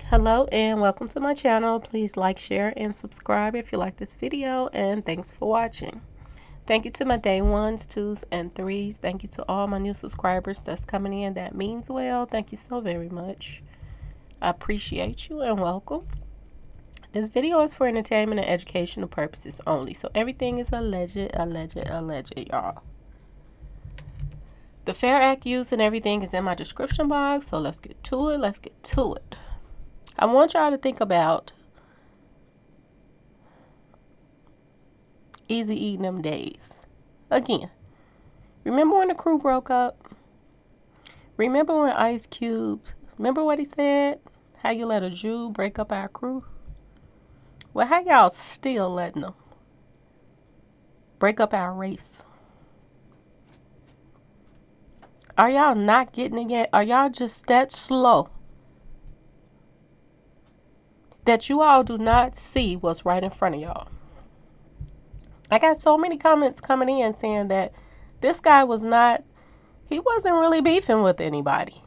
Hello and welcome to my channel. Please like, share, and subscribe if you like this video, and thanks for watching. Thank you to my day ones, twos, and threes. Thank you to all my new subscribers that's coming in. That means well. Thank you so very much. I appreciate you and welcome. This video is for entertainment and educational purposes only, so everything is alleged, y'all. The Fair Act used and everything is in my description box, so let's get to it. I want y'all to think about Easy eating them days. Again, remember when the crew broke up? Remember when Ice Cube, remember what he said? How you let a Jew break up our crew? Well, how y'all still letting them break up our race? Are y'all not getting it yet? Are y'all just that slow that you all do not see what's right in front of y'all? I got so many comments coming in saying that this guy he wasn't really beefing with anybody.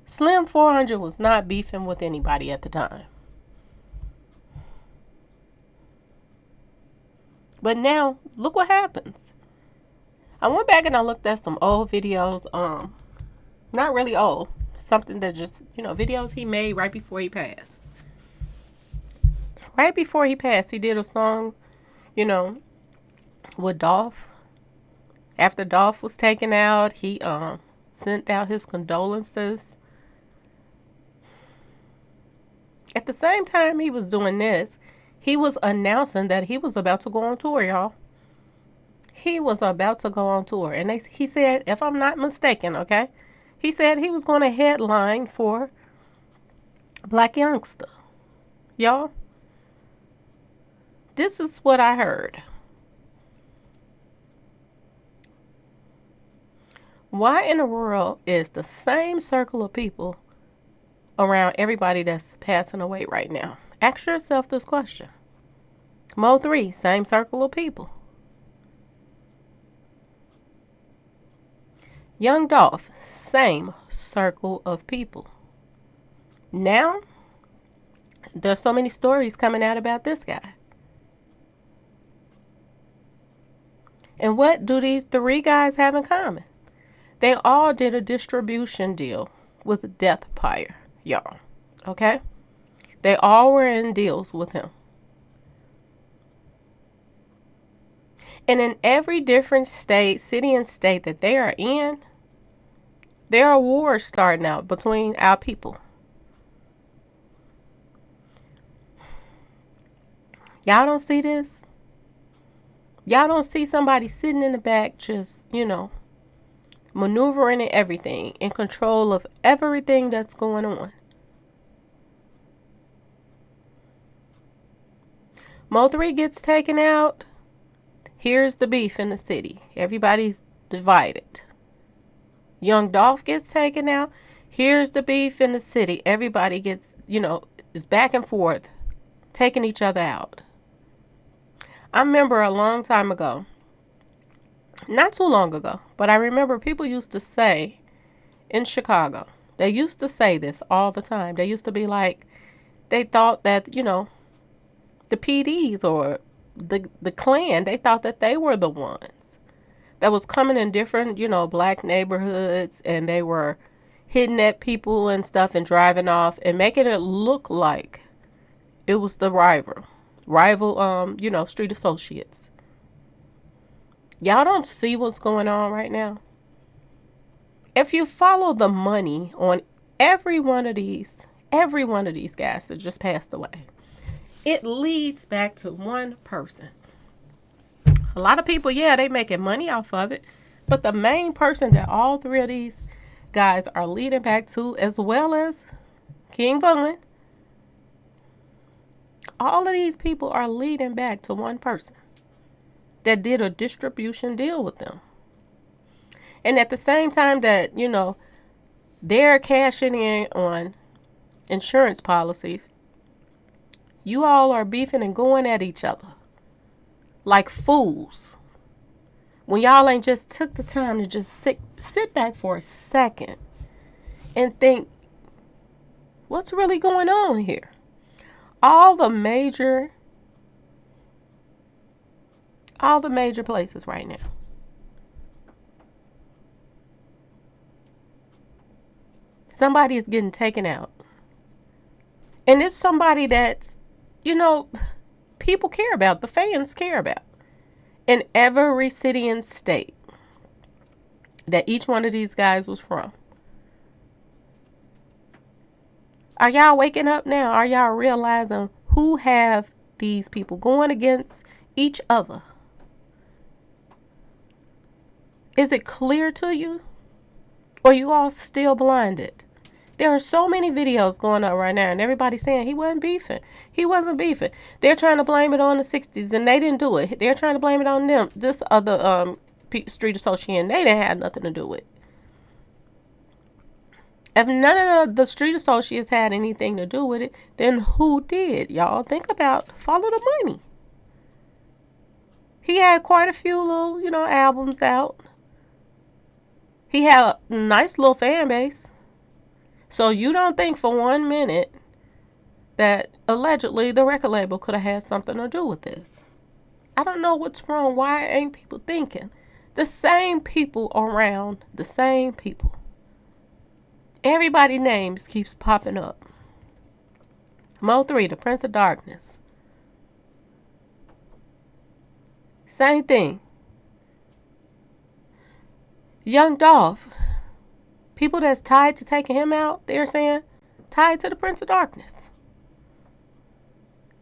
Slim400 was not beefing with anybody at the time. But now, look what happens. I went back and I looked at some old videos, not really old, something that just, videos he made right before he passed. Right before he passed, he did a song, with Dolph. After Dolph was taken out, he sent out his condolences. At the same time he was doing this, he was announcing that he was about to go on tour, y'all. He was about to go on tour. And he said, if I'm not mistaken, okay, he said he was going to headline for Black Youngster. Y'all, this is what I heard. Why in the world is the same circle of people around everybody that's passing away right now? Ask yourself this question. Mo3, same circle of people. Young Dolph, same circle of people. Now, there's so many stories coming out about this guy. And what do these three guys have in common? They all did a distribution deal with Death Pyre, y'all. Okay? They all were in deals with him. And in every different state, city and state that they are in, there are wars starting out between our people. Y'all don't see this? Y'all don't see somebody sitting in the back just, maneuvering and everything, in control of everything that's going on. Mo3 gets taken out. Here's the beef in the city. Everybody's divided. Young Dolph gets taken out. Here's the beef in the city. Everybody gets, is back and forth, taking each other out. I remember a long time ago, not too long ago, but I remember people used to say in Chicago, they used to say this all the time. They used to be like, they thought that, the PDs or the Klan, they thought that they were the ones that was coming in different, black neighborhoods, and they were hitting at people and stuff and driving off and making it look like it was the rival, street associates. Y'all don't see what's going on right now. If you follow the money on every one of these guys that just passed away, it leads back to one person. A lot of people, they making money off of it, but the main person that all three of these guys are leading back to, as well as King Von, all of these people are leading back to one person that did a distribution deal with them. And at the same time that, they're cashing in on insurance policies, you all are beefing and going at each other like fools. When y'all ain't just took the time to just sit back for a second and think What's really going on here? All the major places right now. Somebody is getting taken out. And it's somebody that's, people care about. The fans care about. In every city and state that each one of these guys was from. Are y'all waking up now? Are y'all realizing who have these people going against each other? Is it clear to you? Or you all still blinded? There are so many videos going up right now, and everybody's saying he wasn't beefing. He wasn't beefing. They're trying to blame it on the 60s, and they didn't do it. They're trying to blame it on them. This other street association, they didn't have nothing to do with it. If none of the street associates had anything to do with it, then who did? Y'all think about Follow the Money. He had quite a few little, albums out. He had a nice little fan base. So you don't think for 1 minute that allegedly the record label could have had something to do with this. I don't know what's wrong. Why ain't people thinking? The same people around, the same people. Everybody's names keeps popping up. Mo3, the Prince of Darkness. Same thing. Young Dolph. People that's tied to taking him out, they're saying, tied to the Prince of Darkness.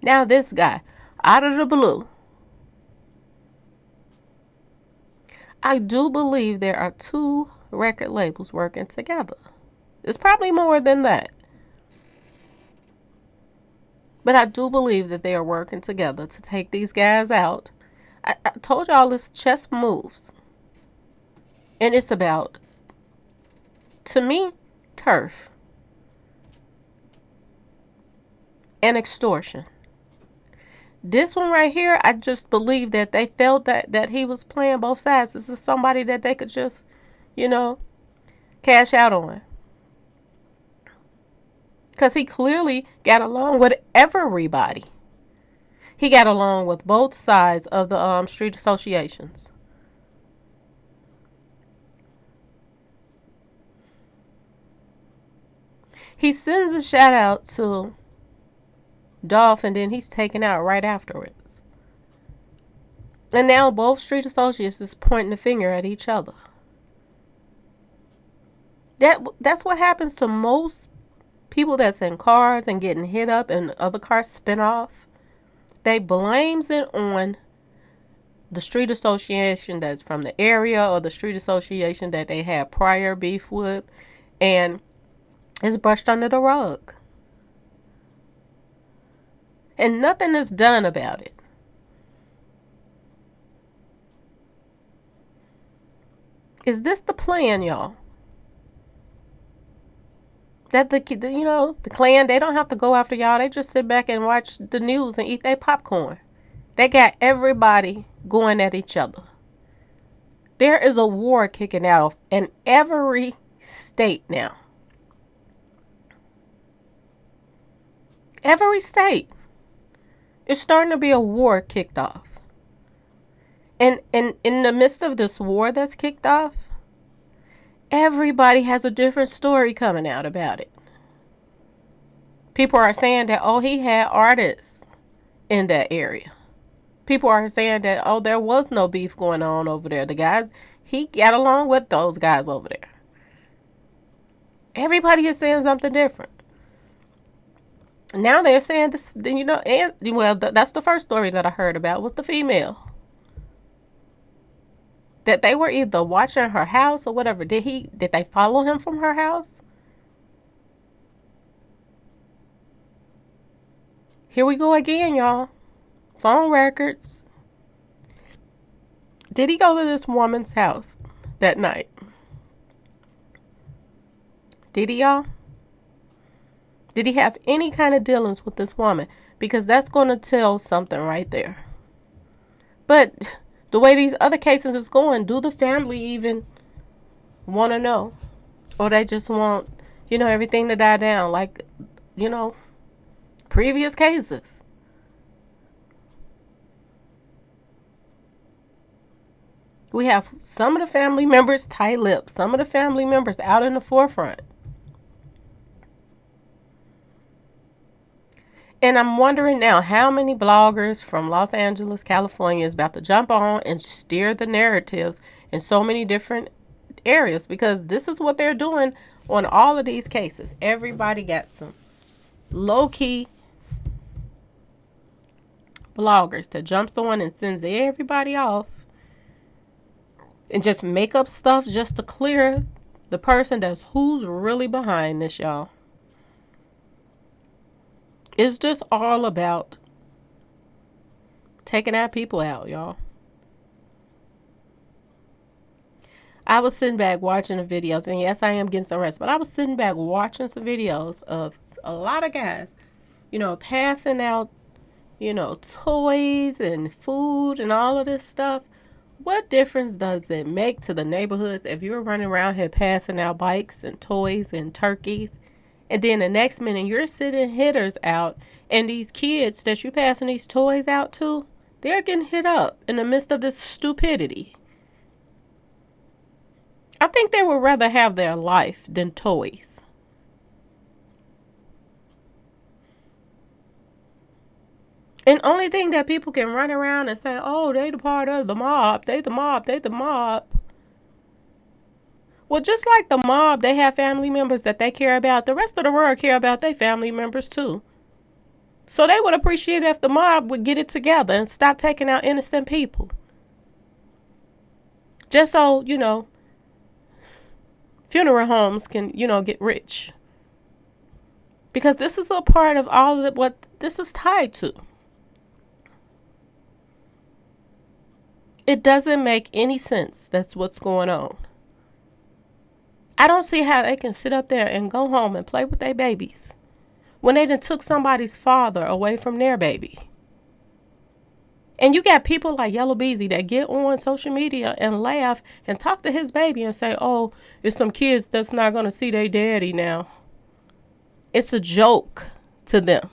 Now this guy, out of the blue. I do believe there are 2 record labels working together. It's probably more than that. But I do believe that they are working together to take these guys out. I told y'all it's chess moves. And it's about, to me, turf. And extortion. This one right here, I just believe that they felt that he was playing both sides. This is somebody that they could just, cash out on. Because he clearly got along with everybody. He got along with both sides of the street associations. He sends a shout out to Dolph, and then he's taken out right afterwards. And now both street associates is pointing the finger at each other. That's what happens to most people that's in cars and getting hit up and other cars spin off. They blames it on the street association that's from the area or the street association that they had prior beef with, and it's brushed under the rug. And nothing is done about it. Is this the plan, y'all? That the Klan, they don't have to go after y'all. They just sit back and watch the news and eat their popcorn. They got everybody going at each other. There is a war kicking out in every state now. Every state. It's starting to be a war kicked off. And in the midst of this war that's kicked off, everybody has a different story coming out about it. People are saying that, he had artists in that area. People are saying that, there was no beef going on over there. The guys, he got along with those guys over there. Everybody is saying something different. Now they're saying this, that's the first story that I heard about was the female. That they were either watching her house or whatever. Did they follow him from her house? Here we go again, y'all. Phone records. Did he go to this woman's house that night? Did he, y'all? Did he have any kind of dealings with this woman? Because that's going to tell something right there. But the way these other cases is going, do the family even want to know? Or they just want, everything to die down like previous cases. We have some of the family members tight-lipped, some of the family members out in the forefront. And I'm wondering now how many bloggers from Los Angeles, California is about to jump on and steer the narratives in so many different areas, because this is what they're doing on all of these cases. Everybody got some low-key bloggers that jumps on and sends everybody off and just make up stuff just to clear the person that's who's really behind this, y'all. It's just all about taking our people out, y'all. I was sitting back watching the videos, and yes, I am getting some rest, but I was sitting back watching some videos of a lot of guys, passing out, toys and food and all of this stuff. What difference does it make to the neighborhoods if you're running around here passing out bikes and toys and turkeys, and then the next minute you're sending hitters out, and these kids that you're passing these toys out to, they're getting hit up in the midst of this stupidity? I think they would rather have their life than toys. And only thing that people can run around and say, oh, they the part of the mob, they the mob, they the mob. Well, just like the mob, they have family members that they care about. The rest of the world care about their family members too. So they would appreciate if the mob would get it together and stop taking out innocent people. Just so, funeral homes can, get rich. Because this is a part of all of what this is tied to. It doesn't make any sense. That's what's going on. I don't see how they can sit up there and go home and play with their babies when they done took somebody's father away from their baby. And you got people like Yellow Beezy that get on social media and laugh and talk to his baby and say, oh, it's some kids that's not going to see their daddy now. It's a joke to them.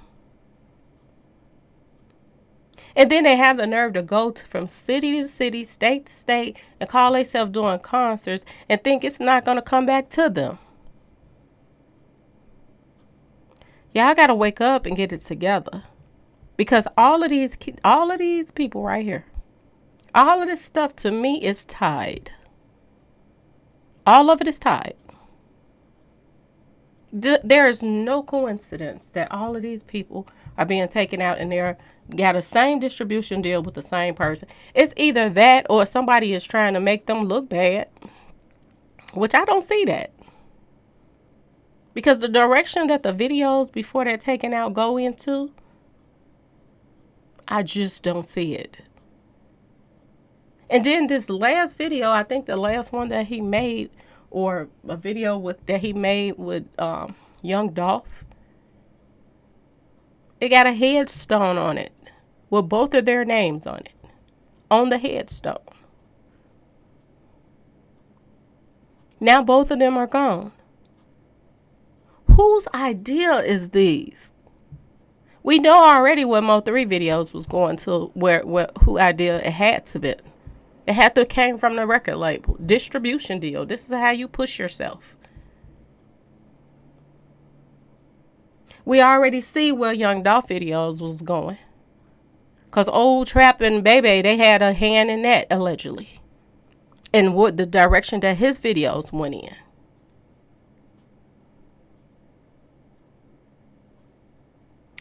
And then they have the nerve to go from city to city, state to state, and call themselves doing concerts and think it's not going to come back to them. Y'all got to wake up and get it together. Because all of these people right here, all of this stuff to me is tied. All of it is tied. There is no coincidence that all of these people are being taken out and they're got the same distribution deal with the same person. It's either that or somebody is trying to make them look bad, which I don't see that. Because the direction that the videos before they're taken out go into, I just don't see it. And then this last video, I think the last one that he made, or a video that he made with young Dolph, it got a headstone on it with both of their names on it, on the headstone. Now both of them are gone. Whose idea is these? We know already what Mo3 videos was going to, who idea it had to be. It had to came from the record label. Distribution deal. This is how you push yourself. We already see where Young Dolph videos was going. Because Old Trap and Baby, they had a hand in that, allegedly. And what the direction that his videos went in.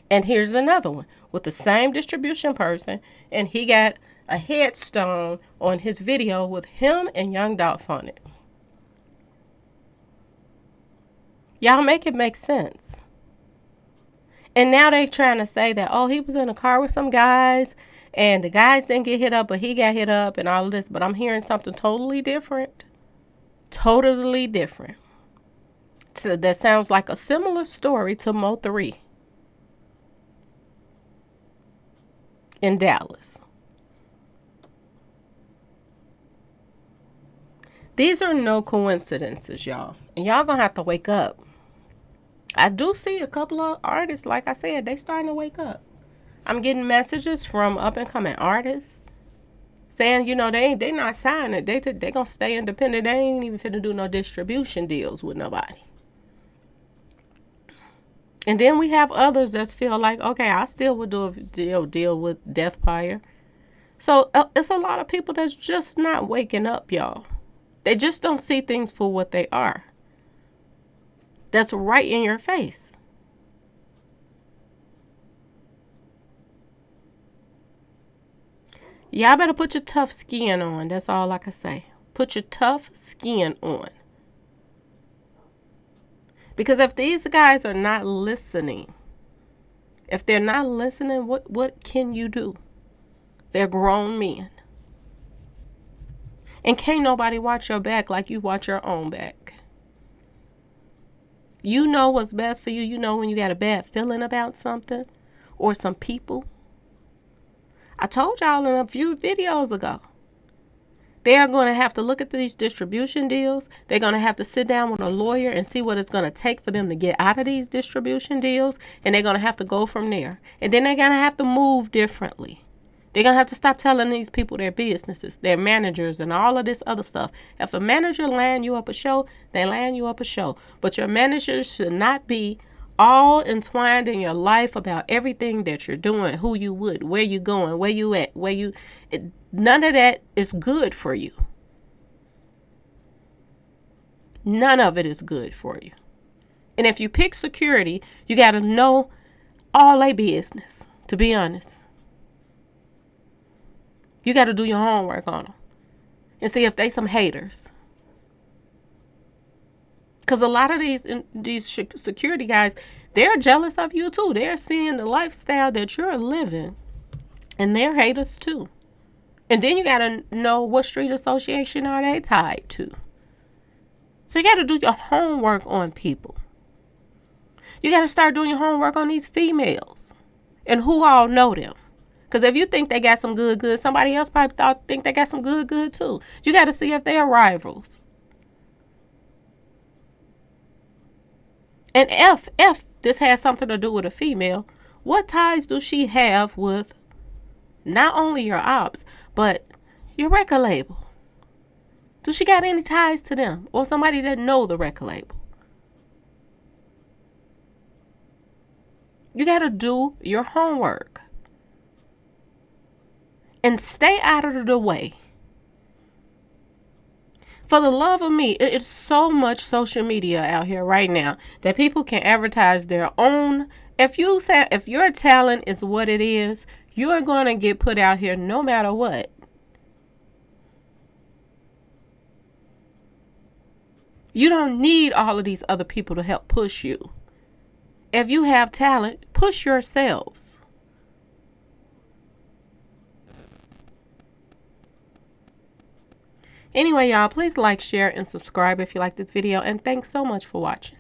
And here's another one with the same distribution person. And he got a headstone on his video with him and Young Dolph on it. Y'all make it make sense. And now they trying to say that, oh, he was in a car with some guys and the guys didn't get hit up, but he got hit up and all of this. But I'm hearing something totally different. Totally different. So that sounds like a similar story to Mo3 in Dallas. These are no coincidences, y'all. And y'all gonna have to wake up. I do see a couple of artists, like I said, they starting to wake up. I'm getting messages from up and coming artists saying, they not signing. They gonna stay independent. They ain't even finna do no distribution deals with nobody. And then we have others that feel like, okay, I still would do a deal with Death Pyre. So it's a lot of people that's just not waking up, y'all. They just don't see things for what they are. That's right in your face. Y'all better put your tough skin on. That's all I can say. Put your tough skin on. Because if these guys are not listening, what can you do? They're grown men. And can't nobody watch your back like you watch your own back. You know what's best for you. You know when you got a bad feeling about something or some people. I told y'all in a few videos ago. They are going to have to look at these distribution deals. They're going to have to sit down with a lawyer and see what it's going to take for them to get out of these distribution deals. And they're going to have to go from there. And then they're going to have to move differently. They're going to have to stop telling these people their businesses, their managers, and all of this other stuff. If a manager land you up a show, they land you up a show. But your manager should not be all entwined in your life about everything that you're doing, who you would, where you going, where you at, none of that is good for you. None of it is good for you. And if you pick security, you got to know all their business, to be honest. You got to do your homework on them and see if they some haters. Because a lot of these security guys, they're jealous of you too. They're seeing the lifestyle that you're living, and they're haters too. And then you got to know what street association are they tied to. So you got to do your homework on people. You got to start doing your homework on these females and who all know them. Because if you think they got some good, somebody else probably think they got some good too. You got to see if they're rivals. And if this has something to do with a female, what ties do she have with not only your ops, but your record label? Do she got any ties to them or somebody that know the record label? You got to do your homework and stay out of the way. For the love of me, it's so much social media out here right now that people can advertise their own. If your talent is what it is, you're going to get put out here no matter what. You don't need all of these other people to help push you. If you have talent, push yourselves. Anyway, y'all, please like, share, and subscribe if you like this video. And thanks so much for watching.